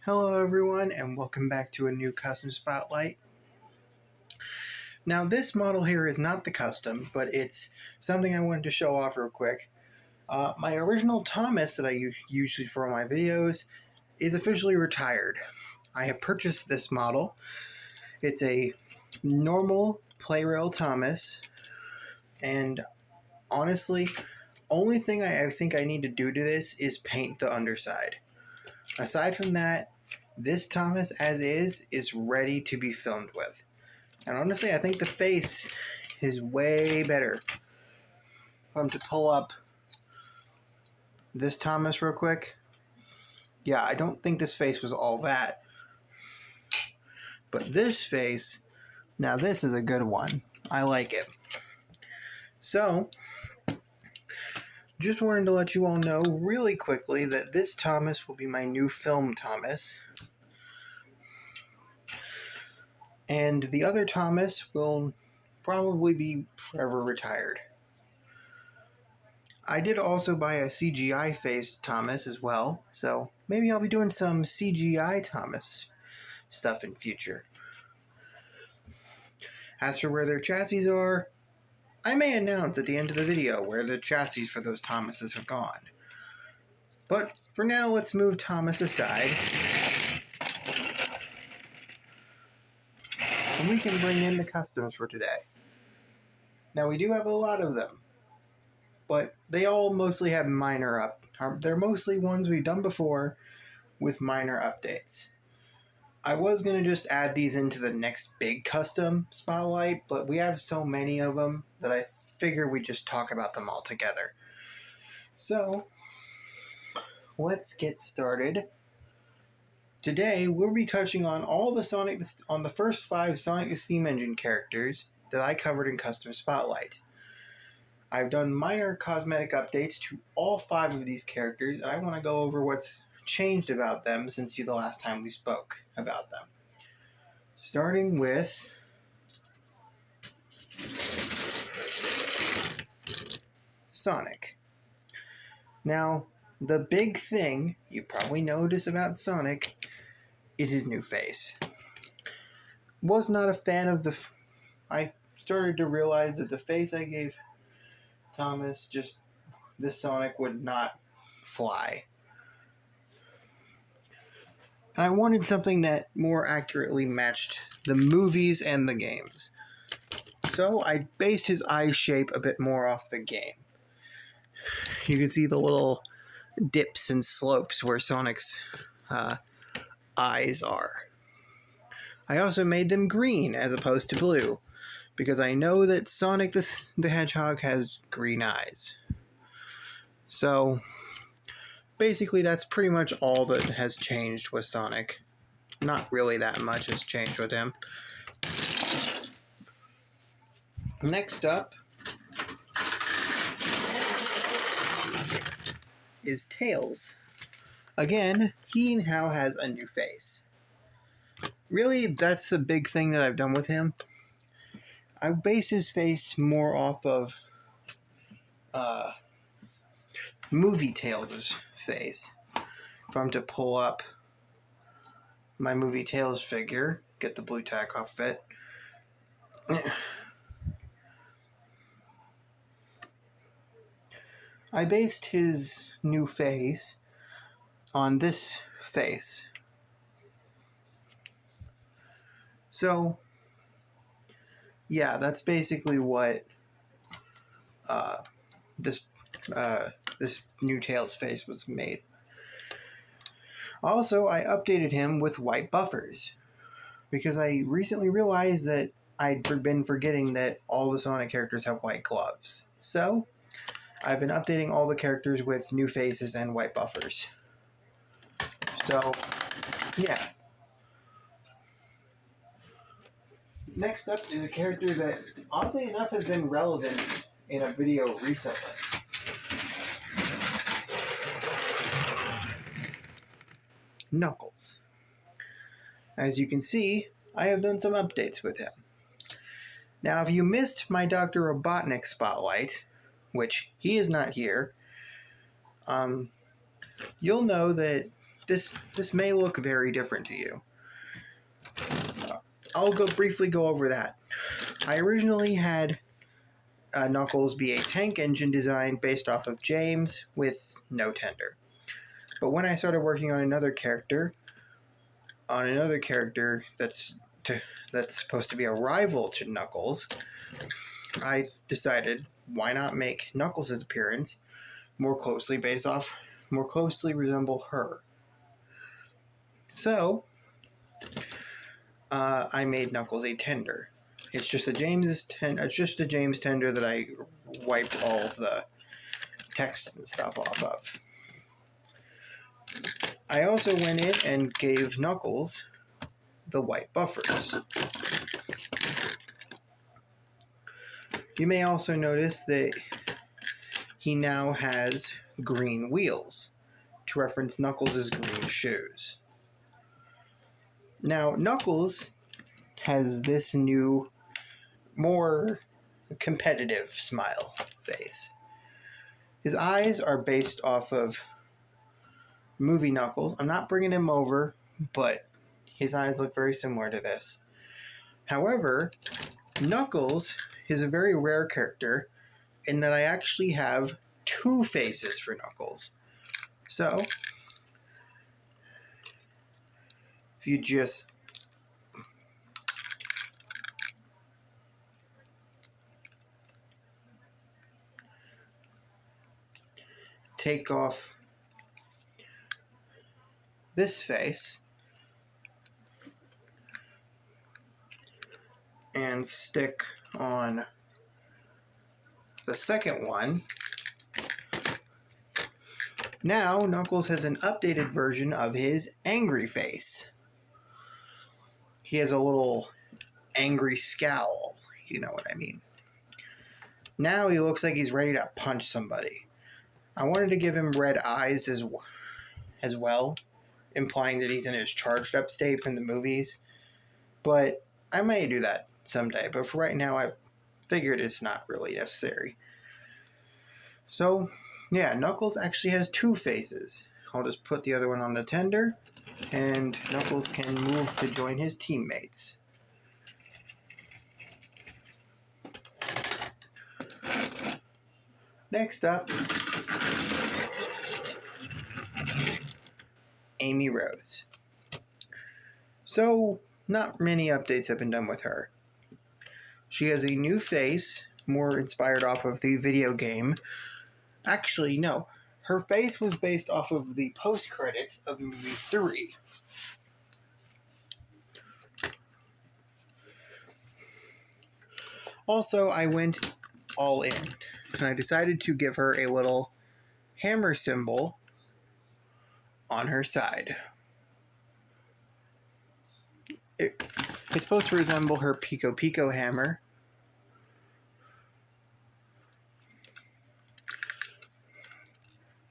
Hello everyone and welcome back to a new custom spotlight. Now this model here is not the custom, but it's something I wanted to show off real quick. My original Thomas that I usually for my videos is officially retired. I have purchased this model. It's a normal Play-Rail Thomas, and honestly, only thing I think I need to do to this is paint the underside. Aside from that, this Thomas as is ready to be filmed with. And honestly, I think the face is way better. To pull up this Thomas real quick. Yeah, I don't think this face was all that. But this face, now this is a good one. I like it. So, just wanted to let you all know really quickly that this Thomas will be my new film Thomas. And the other Thomas will probably be forever retired. I did also buy a CGI face Thomas as well, so maybe I'll be doing some CGI Thomas stuff in future. As for where their chassis are, I may announce at the end of the video where the chassis for those Thomases have gone. But for now, let's move Thomas aside. And we can bring in the customs for today. Now we do have a lot of them, but they all mostly have they're mostly ones we've done before with minor updates. I was going to just add these into the next big custom spotlight, but we have so many of them that I figure we just talk about them all together. So, let's get started. Today, we'll be touching on the first 5 Sonic the Steam Engine characters that I covered in Custom Spotlight. I've done minor cosmetic updates to all 5 of these characters, and I want to go over what's changed about them since the last time we spoke about them. Starting with Sonic. Now, the big thing you probably notice about Sonic is his new face. Was not a fan of I started to realize that the face I gave Thomas, this Sonic would not fly. And I wanted something that more accurately matched the movies and the games. So I based his eye shape a bit more off the game. You can see the little dips and slopes where Sonic's eyes are. I also made them green as opposed to blue, because I know that Sonic the Hedgehog has green eyes. So, basically that's pretty much all that has changed with Sonic. Not really that much has changed with him. Next up is Tails. Again, he now has a new face. Really, that's the big thing that I've done with him. I base his face more off of movie Tails' face. If I'm to pull up my movie Tails figure, get the blue tack off it. I based his new face on this face. So, yeah, that's basically what this new Tails face was made. Also, I updated him with white buffers, because I recently realized that I'd been forgetting that all the Sonic characters have white gloves. So, I've been updating all the characters with new faces and white buffers. So, yeah. Next up is a character that, oddly enough, has been relevant in a video recently. Knuckles. As you can see, I have done some updates with him. Now, if you missed my Dr. Robotnik spotlight, which he is not here, you'll know that this may look very different to you. I'll briefly go over that. I originally had Knuckles be a tank engine design based off of James with no tender. But when I started working on another character that's supposed to be a rival to Knuckles, I decided, why not make Knuckles' appearance more closely resemble her. So, I made Knuckles a tender. It's just a James tender that I wiped all of the text and stuff off of. I also went in and gave Knuckles the white buffers. You may also notice that he now has green wheels to reference Knuckles' green shoes. Now, Knuckles has this new, more competitive smile face. His eyes are based off of movie Knuckles. I'm not bringing him over, but his eyes look very similar to this. However, Knuckles is a very rare character in that I actually have two faces for Knuckles. So, if you just take off this face and stick on the second one, now Knuckles has an updated version of his angry face. He has a little angry scowl, you know what I mean. Now he looks like he's ready to punch somebody. I wanted to give him red eyes as well, implying that he's in his charged up state from the movies. But I may do that someday. But for right now, I've figured it's not really necessary. So, yeah, Knuckles actually has two faces. I'll just put the other one on the tender, and Knuckles can move to join his teammates. Next up, Amy Rose. So, not many updates have been done with her. She has a new face, more inspired off of the video game. Actually, no. Her face was based off of the post-credits of movie 3. Also, I went all in, and I decided to give her a little hammer symbol on her side. It's supposed to resemble her Pico Pico hammer.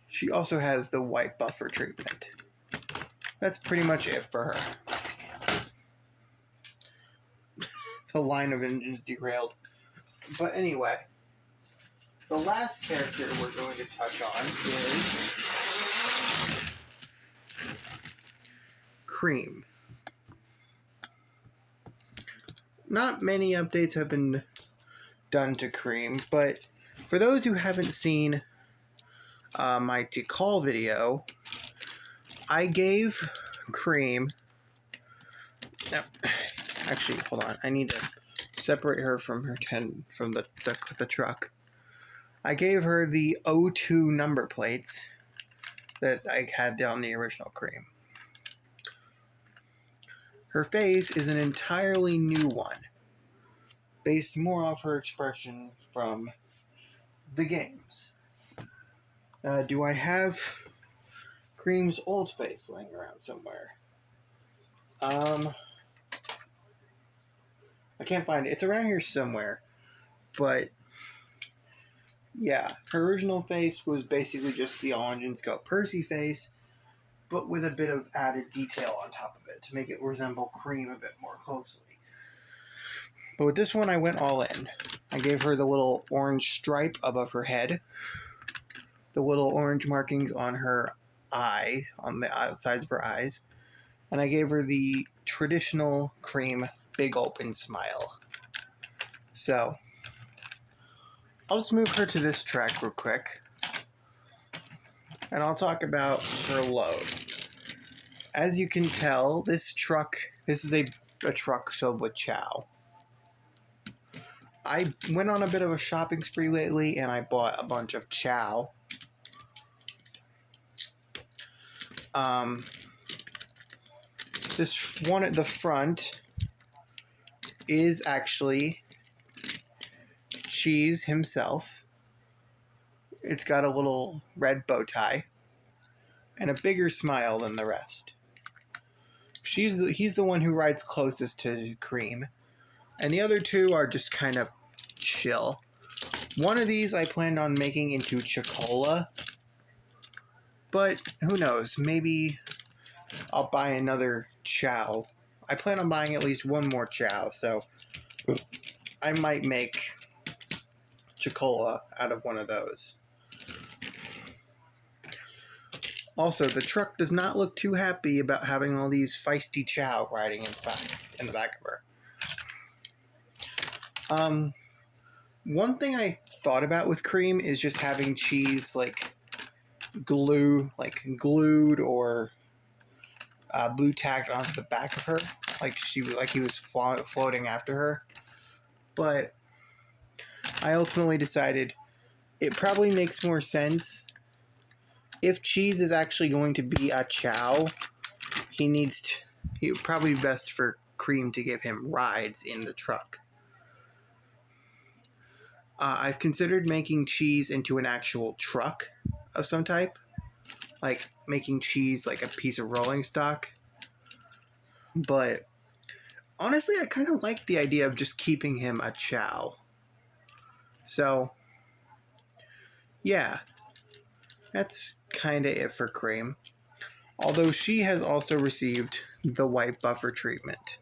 She also has the white buffer treatment. That's pretty much it for her. The line of engines derailed. But anyway, the last character we're going to touch on is Cream. Not many updates have been done to Cream, but for those who haven't seen my Tikal video, I gave Cream... Now, actually, hold on. I need to separate her from the truck. I gave her the O2 number plates that I had down the original Cream. Her face is an entirely new one, based more off her expression from the games. Do I have Cream's old face laying around somewhere? I can't find it. It's around here somewhere. But, yeah, her original face was basically just the All Engines Go Percy face, but with a bit of added detail on top of it to make it resemble Cream a bit more closely. But with this one, I went all in. I gave her the little orange stripe above her head, the little orange markings on her eye on the outsides of her eyes, and I gave her the traditional Cream big open smile. So I'll just move her to this track real quick, and I'll talk about her load. As you can tell, this is a truck filled with chow. I went on a bit of a shopping spree lately, and I bought a bunch of chow. This one at the front is actually Cheese himself. It's got a little red bow tie and a bigger smile than the rest. He's the one who rides closest to Cream, and the other two are just kind of chill. One of these I planned on making into Chocola, but who knows, maybe I'll buy another chow. I plan on buying at least one more chow, so I might make Chocola out of one of those. Also, the truck does not look too happy about having all these feisty chow riding in the back of her. One thing I thought about with Cream is just having Cheese glued or blue tacked onto the back of her, like he was floating after her. But I ultimately decided it probably makes more sense if Cheese is actually going to be a chow. It would probably be best for Cream to give him rides in the truck. I've considered making Cheese into an actual truck of some type, like making Cheese like a piece of rolling stock. But honestly, I kind of like the idea of just keeping him a chow. So, yeah, that's kind of it for Cream. Although she has also received the white buffer treatment.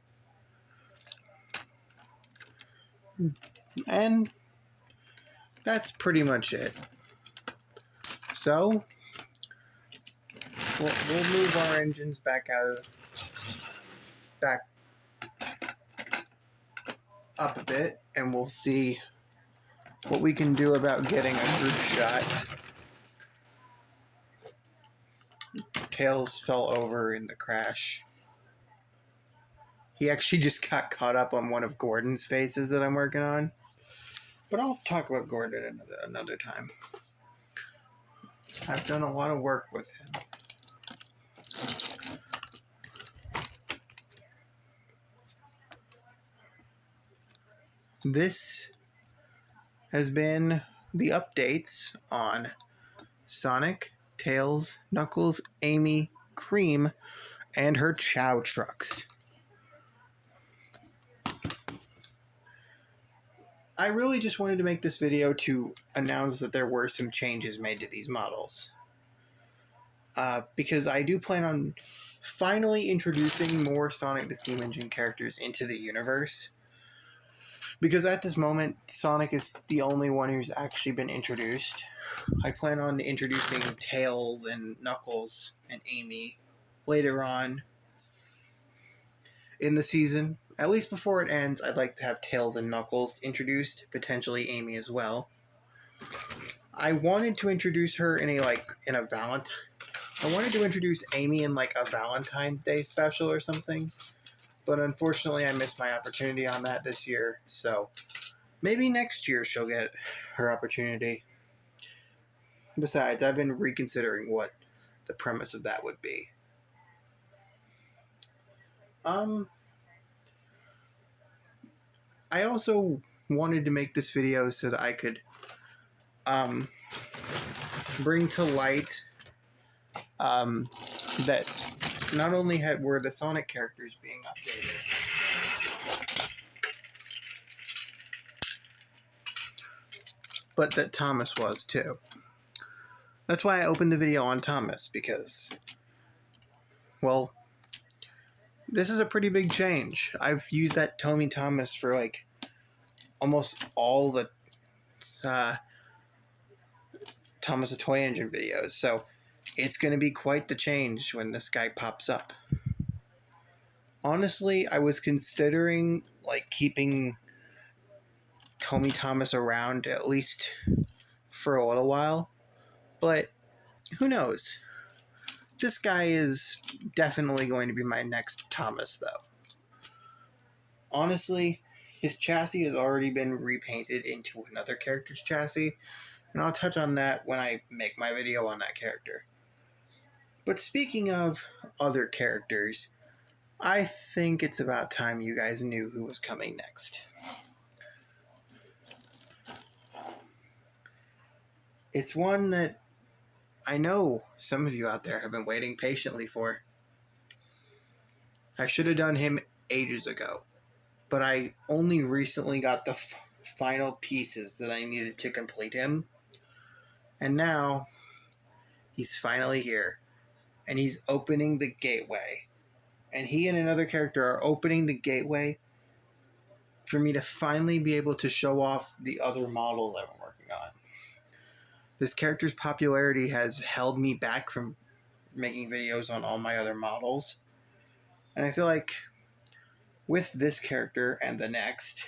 And that's pretty much it. So, we'll move our engines back up a bit, and we'll see what we can do about getting a group shot. Tails fell over in the crash. He actually just got caught up on one of Gordon's faces that I'm working on. But I'll talk about Gordon another time. I've done a lot of work with him. This has been the updates on Sonic, Tails, Knuckles, Amy, Cream, and her chow trucks. I really just wanted to make this video to announce that there were some changes made to these models. Because I do plan on finally introducing more Sonic the Steam Engine characters into the universe. Because at this moment, Sonic is the only one who's actually been introduced. I plan on introducing Tails and Knuckles and Amy later on in the season. At least before it ends, I'd like to have Tails and Knuckles introduced, potentially Amy as well. I wanted to introduce her I wanted to introduce Amy in like a Valentine's Day special or something. But unfortunately, I missed my opportunity on that this year, so maybe next year she'll get her opportunity. Besides, I've been reconsidering what the premise of that would be. I also wanted to make this video so that I could bring to light that not only were the Sonic characters being updated, but that Thomas was too. That's why I opened the video on Thomas, because, well, this is a pretty big change. I've used that Tommy Thomas for like almost all the Thomas the Toy Engine videos, so It's going to be quite the change when this guy pops up. Honestly, I was considering keeping Tommy Thomas around at least for a little while, but who knows? This guy is definitely going to be my next Thomas, though. Honestly, his chassis has already been repainted into another character's chassis, and I'll touch on that when I make my video on that character. But speaking of other characters, I think it's about time you guys knew who was coming next. It's one that I know some of you out there have been waiting patiently for. I should have done him ages ago, but I only recently got the final pieces that I needed to complete him. And now, he's finally here. And he's opening the gateway. And he and another character are opening the gateway for me to finally be able to show off the other model that I'm working on. This character's popularity has held me back from making videos on all my other models. And I feel like with this character and the next,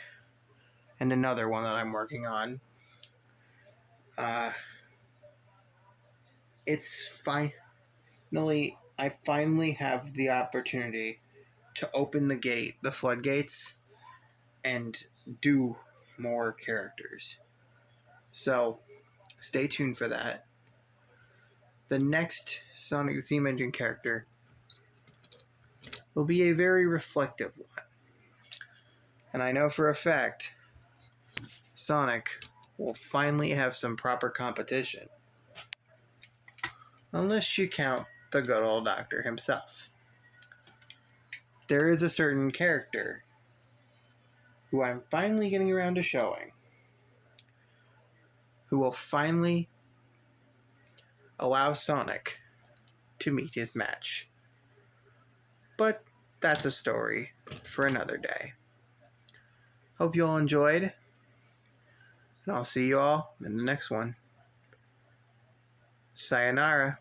and another one that I'm working on, I finally have the opportunity to open the floodgates, and do more characters. So, stay tuned for that. The next Sonic the Steam Engine character will be a very reflective one. And I know for a fact Sonic will finally have some proper competition. Unless you count the good old Doctor himself. There is a certain character who I'm finally getting around to showing, who will finally allow Sonic to meet his match. But that's a story for another day. Hope you all enjoyed, and I'll see you all in the next one. Sayonara.